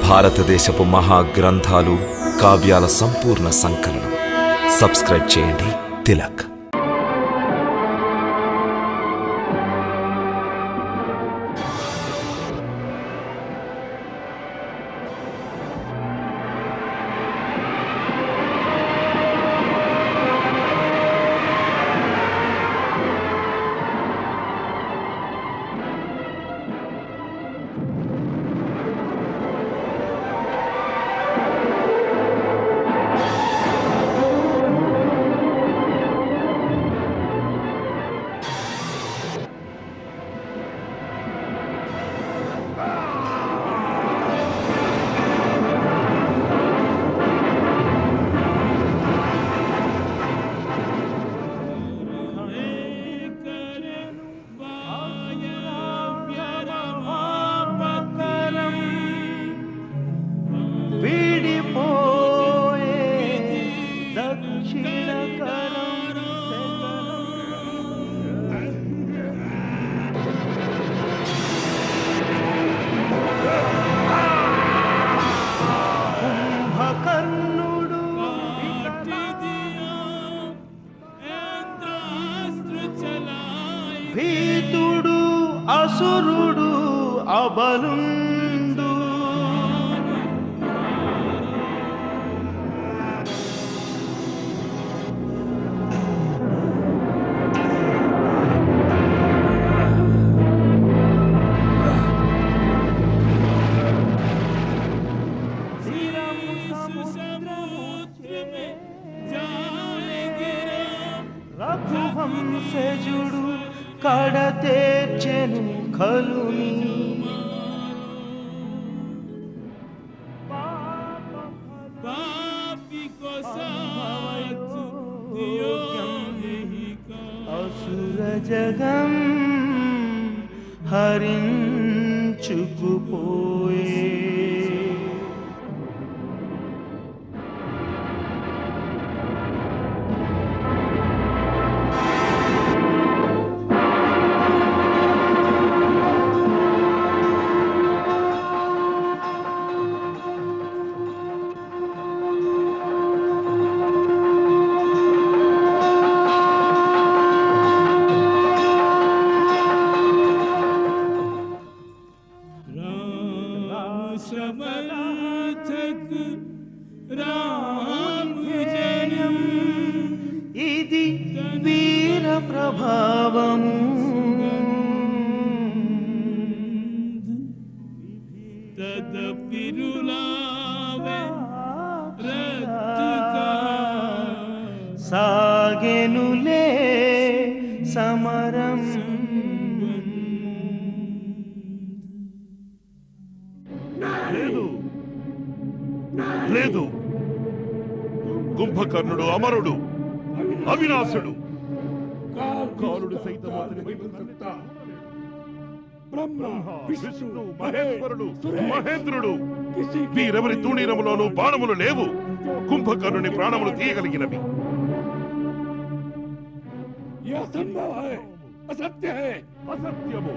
భారతదేశపు మహాగ్రంథాలు, కావ్యాల సంపూర్ణ సంకలనం. సబ్స్క్రైబ్ చేయండి తిలక్. భీతుడు అసురుడు అబలుండు, రఘువంశజుడు కడతేర్చెను కలుని, అసుర జగం హరించుకుపోయే. ఇది వీర ప్రభావము, సాగెనులే సమరం. లేదు, కుంభకర్ణుడు అమరుడు, అవినాశుడు. కాలుడు సైతం బ్రహ్మ, విష్ణు, మహేశ్వరుడు, మహేంద్రుడు, వీరెవరి తూణీరములోనూ బాణములు లేవు కుంభకర్ణుని ప్రాణములు తీయగలిగినవి. అసత్యము.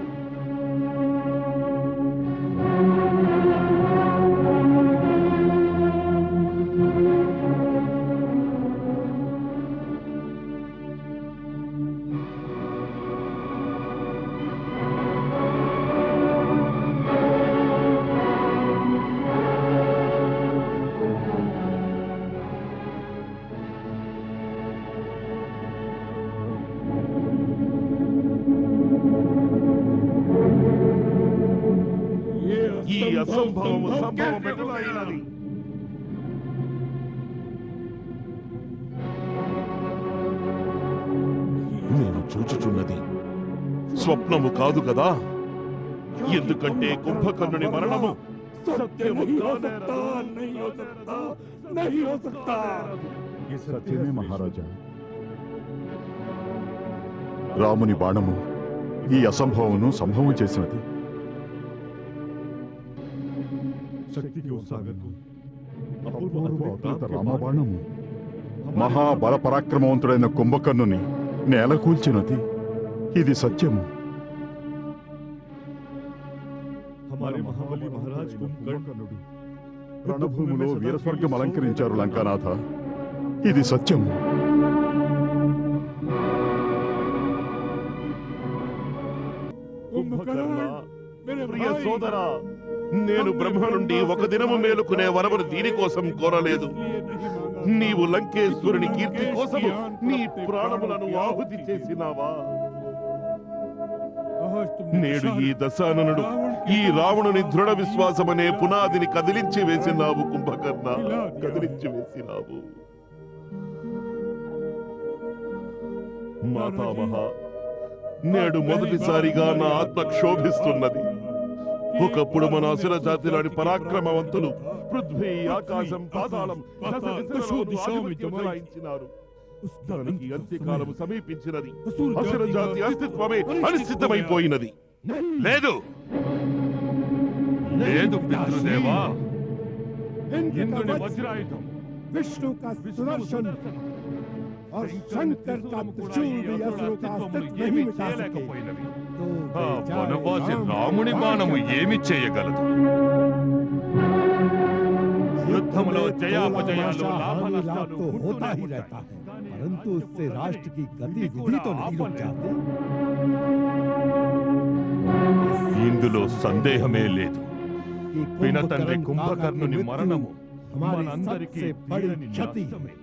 ఈ అసంభవము సంభవం ఎటులైనది? నేను చూచుచున్నది స్వప్నము కాదు కదా, ఎందుకంటే కుంభకర్ణుని మరణము సత్యము. సత్యమే మహారాజా. రాముని బాణము ఈ అసంభవమును సంభవం చేసినది. రామబాణము మహాబల పరాక్రమవంతుడైన కుంభకర్ణుని నేలకూల్చినది. ఇది సత్యము. हमारे महाबली महाराज कुंभकर्ण రణభూమిలో వీరస్వర్గం అలంకరించారు లంకానాథ. ఇది సత్యం. కుంభకర్ణ, ప్రియ సోదరా, నేను బ్రహ్మ నుండి ఒక దినము మేలుకునే వరమును దీనికోసం కోరలేదు. నీవు లంకేశ్వరుని కీర్తి కోసము నీ ప్రాణములను ఆహుతి చేసినావా? నేడు ఈ దశాననుడు ఈ రావణుని దృఢ విశ్వాసమనే పునాదిని కదిలించి వేసినావు కుంభకర్ణ, కదిలించి వేసినావు. మాతామహ, నేడు మొదటిసారిగా నా ఆత్మ క్షోభిస్తున్నది. ఒకప్పుడు మన అసుర జాతిలోని పరాక్రమవంతులు పృథ్వీ, ఆకాశం, పాతాళం దశ దిశలలో ఆధిపత్యం చెలాయించినారు. దానికి అంత్యకాలము సమీపించినది. అసుర జాతి అస్తిత్వమే అనిశ్చితమైపోయినది. లేదు లేదు పితృదేవా, ఇంద్రుని వజ్రాయుధం, विष्णु का सुदर्शन और शंकर का त्रिशूल भी असुरों का अस्तित्व नहीं मिटा सके। ఆ వనవాసి రాముని బాణము ఏమి చేయగలదు? యుద్ధములో జయాపజయాలు, లాభ నష్టాలు तो होता ही रहता है, परंतु उससे राष्ट्र की गतिविधि तो नहीं रुक जाती। ఇందులో సందేహమే లేదు. कि పినతండ్రి कुंभकर्ण కుంభకర్ణుని का మరణము हमारी మనందరికీ सबसे बड़ी తీరని क्षति నష్టమే.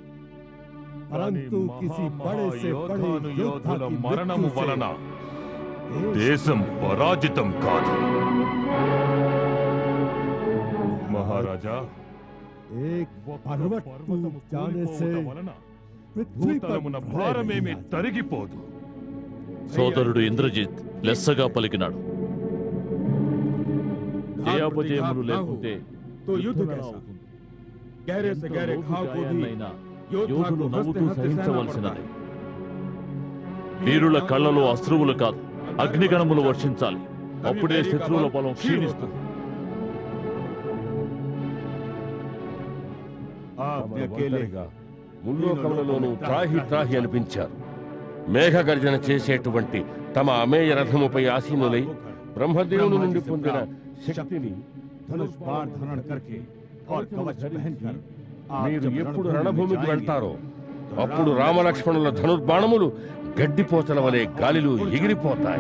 परंतु किसी बड़े से बड़े योद्धा యోధుల की మరణము मृत्यु వలన से దేశం పరాజితం కాదు. మహారాజా, एक पर्वत टूट जाने से पृथ्वी पर భూతలమున भय భారమేమి नहीं आता। తరిగిపోదు. సోదరుడు ఇంద్రజిత్ లెస్సగా పలికినాడు. జయాపజయములు లేకుంటే तो युद्ध कैसा? गहरे से गहरे घाव को भी యోధులు నవ్వుతూ సహించవలసినది. వీరుల కళ్ళలో అశ్రువులు కాదు, అగ్నిగణములు వర్షించాలి. అప్పుడే శత్రువుల బలం క్షీణిస్తుంది. ముల్లోకములలోనూ త్రాహి త్రాహి అనిపించారు. మేఘగర్జన చేసేటువంటి తమ అమేయ రథముపై ఆసీనులై బ్రహ్మదేవుని నుండి పొందిన శక్తిని మీరు ఎప్పుడు రణభూమికి వెళ్తారో అప్పుడు రామలక్ష్మణుల ధనుర్బాణములు గడ్డిపోతల వలె గాలిలో ఎగిరిపోతాయి.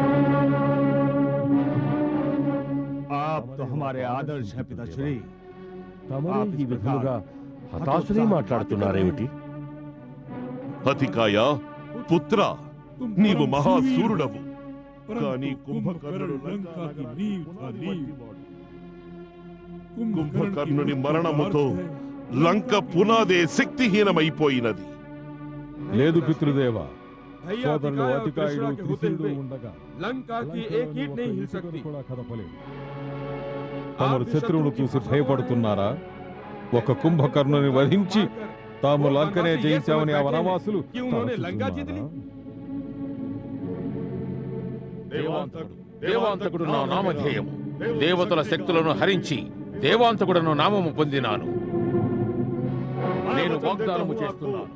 తమరు ఈ విధముగా హతాశులై మాట్లాడుతున్నారేమిటి? అతికాయ, పుత్ర, నీవు మహాసూరుడవు. కానీ కుంభకర్ణుడు లంకాకి కుంభకర్ణుని మరణముతో లంక పునాదే శక్తిహీనమైపోయినది. లేదు పితృదేవ, సోదరులు అతికాయుడు త్రిశూలుడు ఉండగా కూడా కదపలేదు. తమరు శత్రువును చూసి భయపడుతున్నారా? ఒక కుంభకర్ణుని వధించి తాము లంకనే జయించామని ఆ వనవాసులు తలచుచున్నారా? దేవాంతకుడు నా నామధేయము. దేవతల శక్తులను హరించి దేవాంతకుడను నామము పొందినాను. నేను వాగ్దానము చేస్తున్నాను,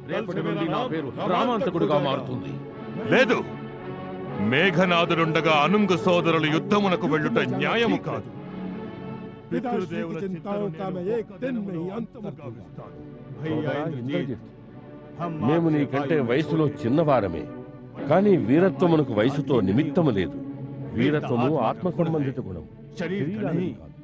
రేపటి నుండి నా పేరు రామాంతకుడుగా మారుతుంది. లేదు, మేఘనాథుడుండగా అనుంగు సోదరులు యుద్ధమునకు వెళ్ళుట న్యాయము కాదు. पिताश्री की चिंताओं का मैं एक दिन में ही अंत कर दूंगा। సోదరా ఇంద్రజిత్, మేము నీకంటే వయసులో చిన్నవారమే, కానీ వీరత్వమునకు వయసుతో నిమిత్తము లేదు. వీరత్వము ఆత్మ సంబంధిత గుణం, శరీరానికి కాదు.